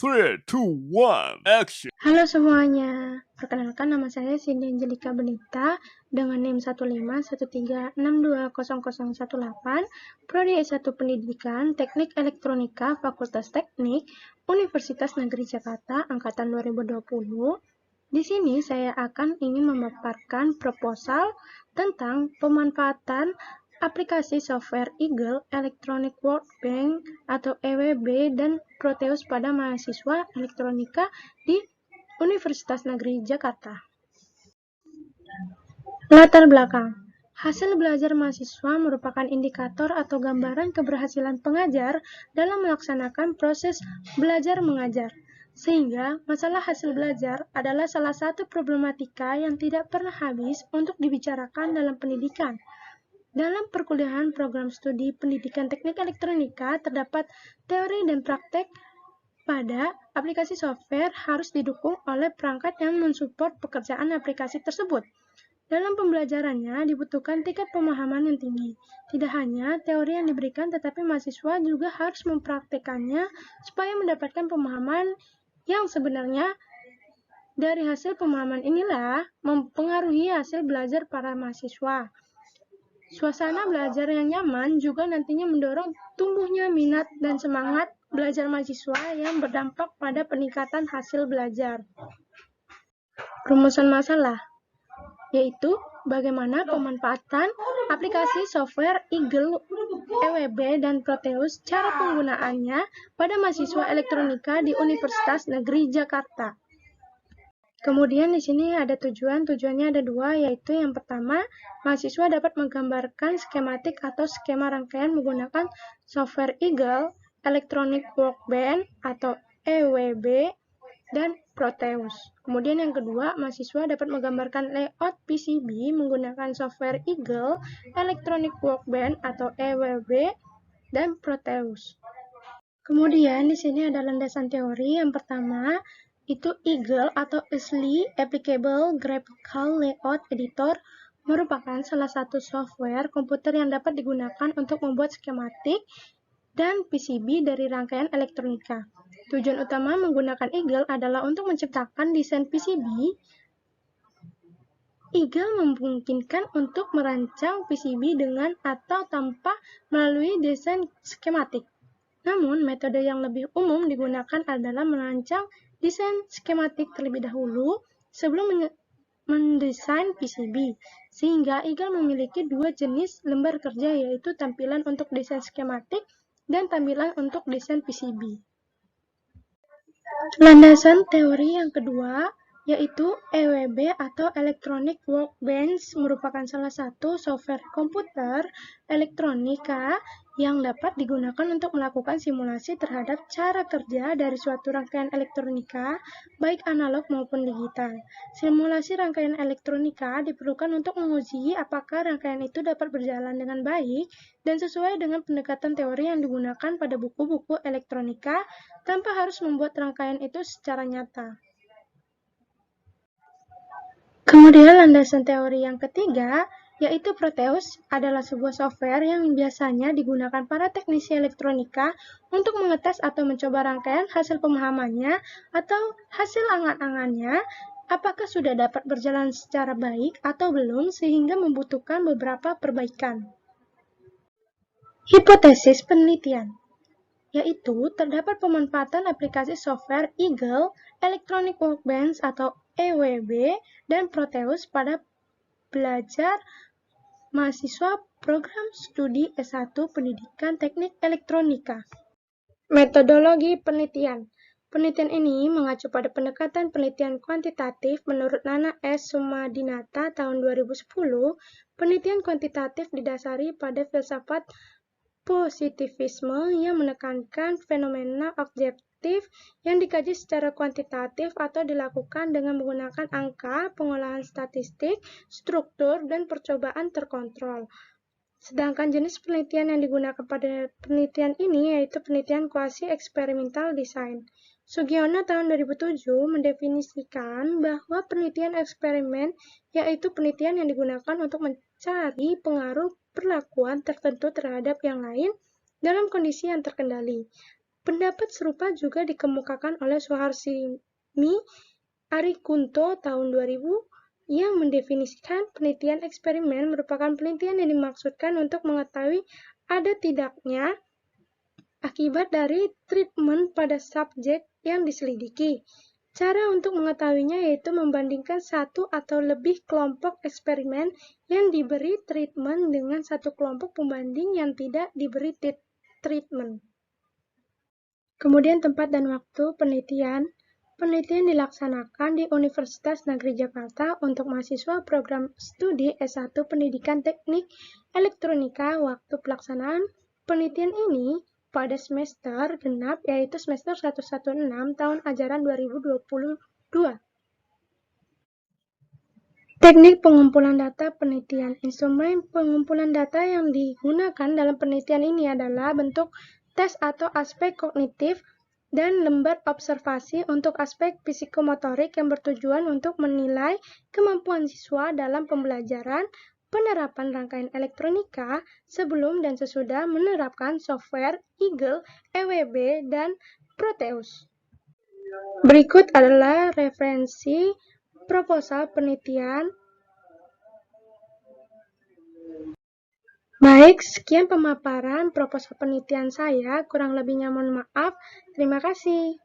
3, 2, 1, action! Halo semuanya, perkenalkan nama saya Cindy Angelika Benita dengan NIM 15136262018, Prodi S1 Pendidikan Teknik Elektronika Fakultas Teknik Universitas Negeri Jakarta Angkatan 2020. Di sini saya akan ingin memaparkan proposal tentang pemanfaatan aplikasi software Eagle, Electronic Workbench atau EWB dan Proteus pada mahasiswa elektronika di Universitas Negeri Jakarta. Latar belakang. Hasil belajar mahasiswa merupakan indikator atau gambaran keberhasilan pengajar dalam melaksanakan proses belajar mengajar. Sehingga masalah hasil belajar adalah salah satu problematika yang tidak pernah habis untuk dibicarakan dalam pendidikan. Dalam perkuliahan program studi pendidikan teknik elektronika terdapat teori dan praktek pada aplikasi software harus didukung oleh perangkat yang mensupport pekerjaan aplikasi tersebut. Dalam pembelajarannya dibutuhkan tingkat pemahaman yang tinggi. Tidak hanya teori yang diberikan, tetapi mahasiswa juga harus mempraktekannya supaya mendapatkan pemahaman yang sebenarnya. Dari hasil pemahaman inilah mempengaruhi hasil belajar para mahasiswa. Suasana belajar yang nyaman juga nantinya mendorong tumbuhnya minat dan semangat belajar mahasiswa yang berdampak pada peningkatan hasil belajar. Rumusan masalah yaitu bagaimana pemanfaatan aplikasi software Eagle, EWB, dan Proteus, cara penggunaannya pada mahasiswa elektronika di Universitas Negeri Jakarta. Kemudian di sini ada tujuannya ada dua, yaitu yang pertama, mahasiswa dapat menggambarkan skematik atau skema rangkaian menggunakan software Eagle, Electronic Workbench atau EWB, dan Proteus. Kemudian yang kedua, mahasiswa dapat menggambarkan layout PCB menggunakan software Eagle, Electronic Workbench atau EWB, dan Proteus. Kemudian di sini ada landasan teori. Yang pertama, itu Eagle atau Easily Applicable Graphical Layout Editor merupakan salah satu software komputer yang dapat digunakan untuk membuat skematik dan PCB dari rangkaian elektronika. Tujuan utama menggunakan Eagle adalah untuk menciptakan desain PCB. Eagle memungkinkan untuk merancang PCB dengan atau tanpa melalui desain skematik. Namun, metode yang lebih umum digunakan adalah merancang desain skematik terlebih dahulu sebelum mendesain PCB, sehingga Eagle memiliki dua jenis lembar kerja, yaitu tampilan untuk desain skematik dan tampilan untuk desain PCB. Landasan teori yang kedua, yaitu EWB atau Electronic Workbench merupakan salah satu software komputer elektronika yang dapat digunakan untuk melakukan simulasi terhadap cara kerja dari suatu rangkaian elektronika, baik analog maupun digital. Simulasi rangkaian elektronika diperlukan untuk menguji apakah rangkaian itu dapat berjalan dengan baik dan sesuai dengan pendekatan teori yang digunakan pada buku-buku elektronika tanpa harus membuat rangkaian itu secara nyata. Kemudian landasan teori yang ketiga, yaitu Proteus, adalah sebuah software yang biasanya digunakan para teknisi elektronika untuk mengetes atau mencoba rangkaian hasil pemahamannya atau hasil angan-angannya, apakah sudah dapat berjalan secara baik atau belum, sehingga membutuhkan beberapa perbaikan. Hipotesis penelitian, yaitu terdapat pemanfaatan aplikasi software Eagle, Electronic Workbench atau EWB, dan Proteus pada belajar mahasiswa program studi S1 Pendidikan Teknik Elektronika. Metodologi penelitian. Penelitian ini mengacu pada pendekatan penelitian kuantitatif menurut Nana S. Sumadinata tahun 2010. Penelitian kuantitatif didasari pada filsafat positivisme yang menekankan fenomena objektif yang dikaji secara kuantitatif atau dilakukan dengan menggunakan angka, pengolahan statistik, struktur, dan percobaan terkontrol. Sedangkan jenis penelitian yang digunakan pada penelitian ini yaitu penelitian quasi-experimental design. Sugiono tahun 2007 mendefinisikan bahwa penelitian eksperimen yaitu penelitian yang digunakan untuk mencari pengaruh perlakuan tertentu terhadap yang lain dalam kondisi yang terkendali. Pendapat serupa juga dikemukakan oleh Suharsini Arikunto tahun 2000 yang mendefinisikan penelitian eksperimen merupakan penelitian yang dimaksudkan untuk mengetahui ada tidaknya akibat dari treatment pada subjek yang diselidiki. Cara untuk mengetahuinya yaitu membandingkan satu atau lebih kelompok eksperimen yang diberi treatment dengan satu kelompok pembanding yang tidak diberi treatment. Kemudian tempat dan waktu penelitian. Penelitian dilaksanakan di Universitas Negeri Jakarta untuk mahasiswa program studi S1 Pendidikan Teknik Elektronika. Waktu pelaksanaan penelitian ini pada semester genap yaitu semester 116 tahun ajaran 2022. Teknik pengumpulan data penelitian. Instrumen pengumpulan data yang digunakan dalam penelitian ini adalah bentuk tes atau aspek kognitif dan lembar observasi untuk aspek psikomotorik yang bertujuan untuk menilai kemampuan siswa dalam pembelajaran, penerapan rangkaian elektronika sebelum dan sesudah menerapkan software Eagle, EWB, dan Proteus. Berikut adalah referensi proposal penelitian. Baik, sekian pemaparan proposal penelitian saya. Kurang lebihnya mohon maaf. Terima kasih.